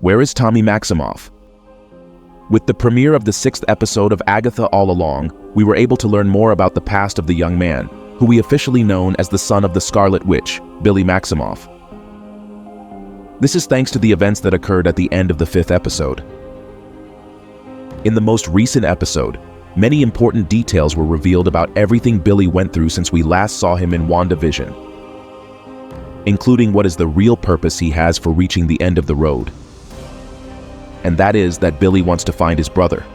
Where is Tommy Maximoff? With the premiere of the 6th episode of Agatha All Along, we were able to learn more about the past of the young man, who we officially known as the son of the Scarlet Witch, Billy Maximoff. This is thanks to the events that occurred at the end of the 5th episode. In the most recent episode, many important details were revealed about everything Billy went through since we last saw him in Wanda Vision, including what is the real purpose he has for reaching the end of the road. And that is that Billy wants to find his brother.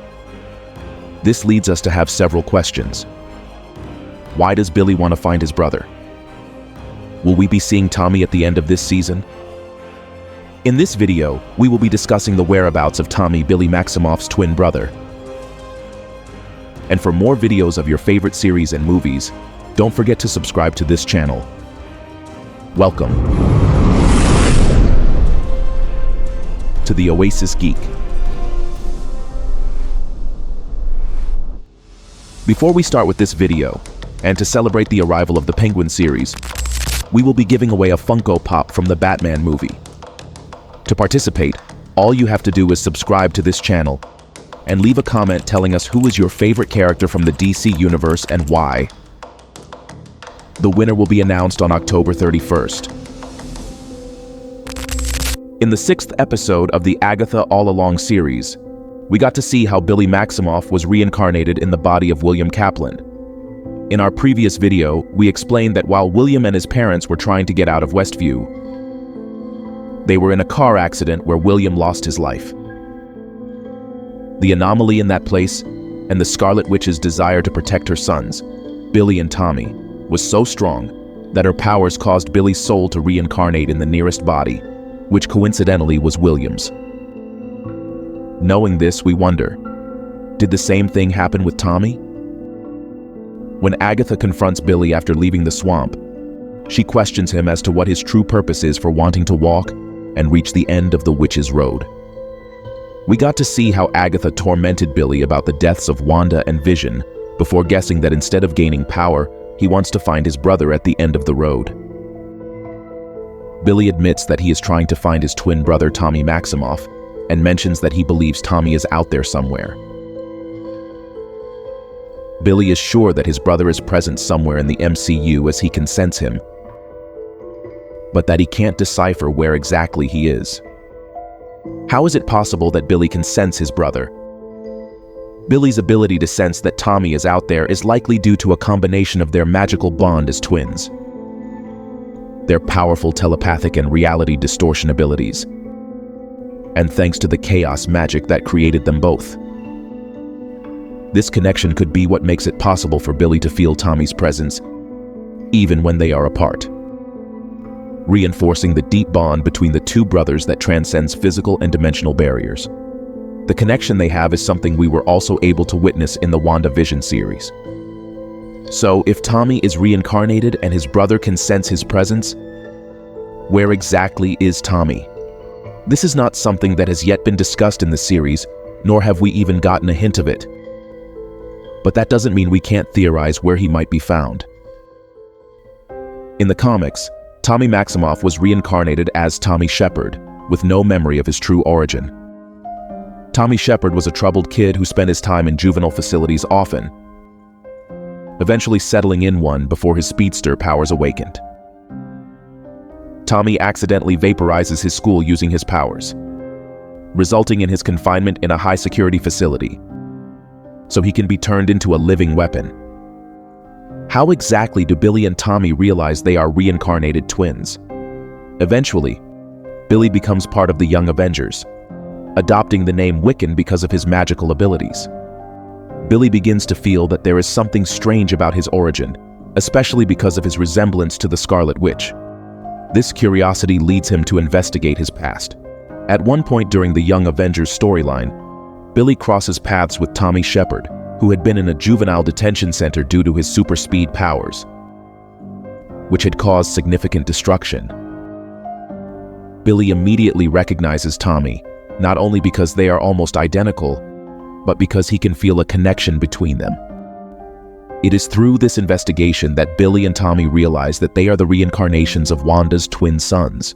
This leads us to have several questions. Why does Billy want to find his brother? Will we be seeing Tommy at the end of this season? In this video, we will be discussing the whereabouts of Tommy, Billy Maximoff's twin brother. And for more videos of your favorite series and movies, don't forget to subscribe to this channel. Welcome to the Oasis Geek. Before we start with this video, and to celebrate the arrival of the Penguin series, we will be giving away a Funko Pop from the Batman movie. To participate, all you have to do is subscribe to this channel and leave a comment telling us who is your favorite character from the DC universe and why. The winner will be announced on October 31st. In the 6th episode of the Agatha All Along series, we got to see how Billy Maximoff was reincarnated in the body of William Kaplan. In our previous video, we explained that while William and his parents were trying to get out of Westview, they were in a car accident where William lost his life. The anomaly in that place, and the Scarlet Witch's desire to protect her sons, Billy and Tommy, was so strong that her powers caused Billy's soul to reincarnate in the nearest body, which coincidentally was William's. Knowing this, we wonder, did the same thing happen with Tommy? When Agatha confronts Billy after leaving the swamp, she questions him as to what his true purpose is for wanting to walk and reach the end of the witch's road. We got to see how Agatha tormented Billy about the deaths of Wanda and Vision before guessing that instead of gaining power, he wants to find his brother at the end of the road. Billy admits that he is trying to find his twin brother Tommy Maximoff and mentions that he believes Tommy is out there somewhere. Billy is sure that his brother is present somewhere in the MCU as he can sense him, but that he can't decipher where exactly he is. How is it possible that Billy can sense his brother? Billy's ability to sense that Tommy is out there is likely due to a combination of their magical bond as twins, their powerful telepathic and reality distortion abilities, and thanks to the chaos magic that created them both. This connection could be what makes it possible for Billy to feel Tommy's presence, even when they are apart, reinforcing the deep bond between the two brothers that transcends physical and dimensional barriers. The connection they have is something we were also able to witness in the Wanda Vision series. So, if Tommy is reincarnated and his brother can sense his presence, where exactly is Tommy? This is not something that has yet been discussed in the series, nor have we even gotten a hint of it. But that doesn't mean we can't theorize where he might be found. In the comics, Tommy Maximoff was reincarnated as Tommy Shepard, with no memory of his true origin. Tommy Shepard was a troubled kid who spent his time in juvenile facilities often, eventually settling in one before his speedster powers awakened. Tommy accidentally vaporizes his school using his powers, resulting in his confinement in a high-security facility, so he can be turned into a living weapon. How exactly do Billy and Tommy realize they are reincarnated twins? Eventually, Billy becomes part of the Young Avengers, adopting the name Wiccan because of his magical abilities. Billy begins to feel that there is something strange about his origin, especially because of his resemblance to the Scarlet Witch. This curiosity leads him to investigate his past. At one point during the Young Avengers storyline, Billy crosses paths with Tommy Shepard, who had been in a juvenile detention center due to his super speed powers, which had caused significant destruction. Billy immediately recognizes Tommy, not only because they are almost identical, but because he can feel a connection between them. It is through this investigation that Billy and Tommy realize that they are the reincarnations of Wanda's twin sons.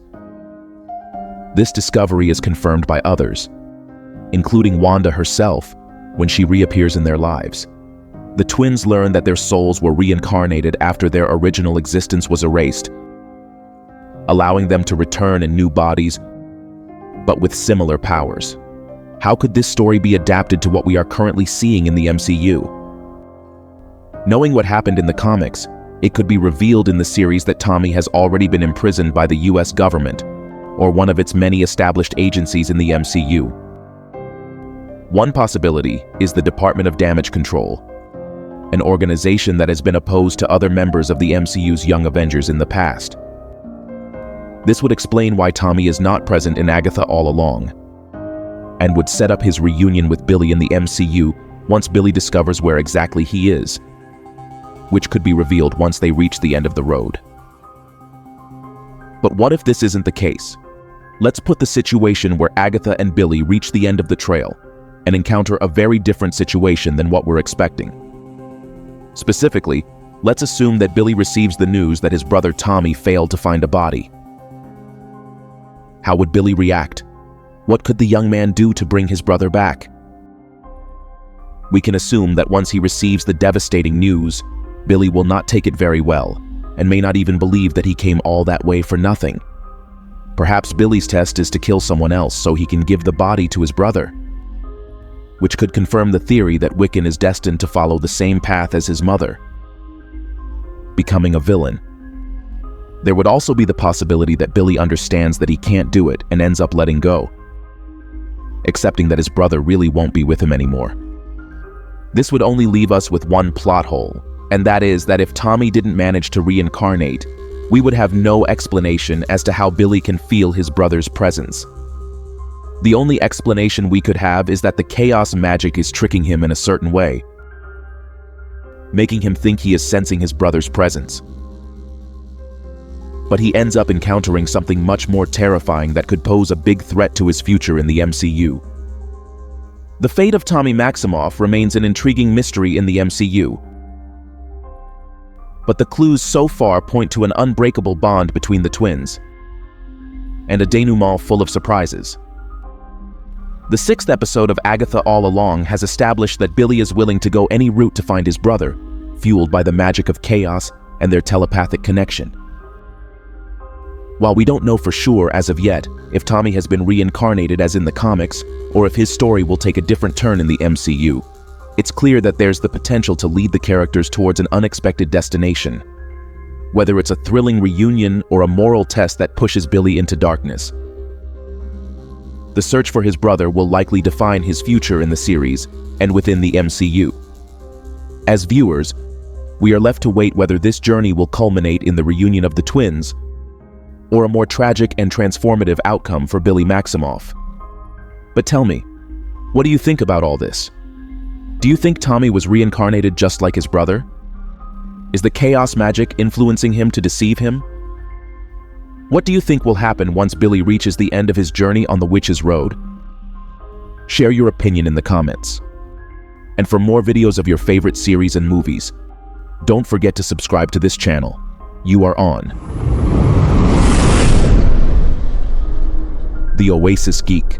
This discovery is confirmed by others, including Wanda herself, when she reappears in their lives. The twins learn that their souls were reincarnated after their original existence was erased, allowing them to return in new bodies, but with similar powers. How could this story be adapted to what we are currently seeing in the MCU? Knowing what happened in the comics, it could be revealed in the series that Tommy has already been imprisoned by the US government, or one of its many established agencies in the MCU. One possibility is the Department of Damage Control, an organization that has been opposed to other members of the MCU's Young Avengers in the past. This would explain why Tommy is not present in Agatha All Along, and would set up his reunion with Billy in the MCU once Billy discovers where exactly he is, which could be revealed once they reach the end of the road. But what if this isn't the case? Let's put the situation where Agatha and Billy reach the end of the trail and encounter a very different situation than what we're expecting. Specifically, let's assume that Billy receives the news that his brother Tommy failed to find a body. How would Billy react? What could the young man do to bring his brother back? We can assume that once he receives the devastating news, Billy will not take it very well, and may not even believe that he came all that way for nothing. Perhaps Billy's test is to kill someone else so he can give the body to his brother, which could confirm the theory that Wiccan is destined to follow the same path as his mother, becoming a villain. There would also be the possibility that Billy understands that he can't do it and ends up letting go, accepting that his brother really won't be with him anymore. This would only leave us with one plot hole, and that is that if Tommy didn't manage to reincarnate, we would have no explanation as to how Billy can feel his brother's presence. The only explanation we could have is that the chaos magic is tricking him in a certain way, making him think he is sensing his brother's presence. But he ends up encountering something much more terrifying that could pose a big threat to his future in the MCU. The fate of Tommy Maximoff remains an intriguing mystery in the MCU, but the clues so far point to an unbreakable bond between the twins, and a denouement full of surprises. The 6th episode of Agatha All Along has established that Billy is willing to go any route to find his brother, fueled by the magic of chaos and their telepathic connection. While we don't know for sure as of yet if Tommy has been reincarnated as in the comics, or if his story will take a different turn in the MCU, it's clear that there's the potential to lead the characters towards an unexpected destination, whether it's a thrilling reunion or a moral test that pushes Billy into darkness. The search for his brother will likely define his future in the series and within the MCU. As viewers, we are left to wait whether this journey will culminate in the reunion of the twins, or a more tragic and transformative outcome for Billy Maximoff. But tell me, what do you think about all this? Do you think Tommy was reincarnated just like his brother? Is the chaos magic influencing him to deceive him? What do you think will happen once Billy reaches the end of his journey on the Witch's Road? Share your opinion in the comments. And for more videos of your favorite series and movies, don't forget to subscribe to this channel. You are on The Oasis Geek.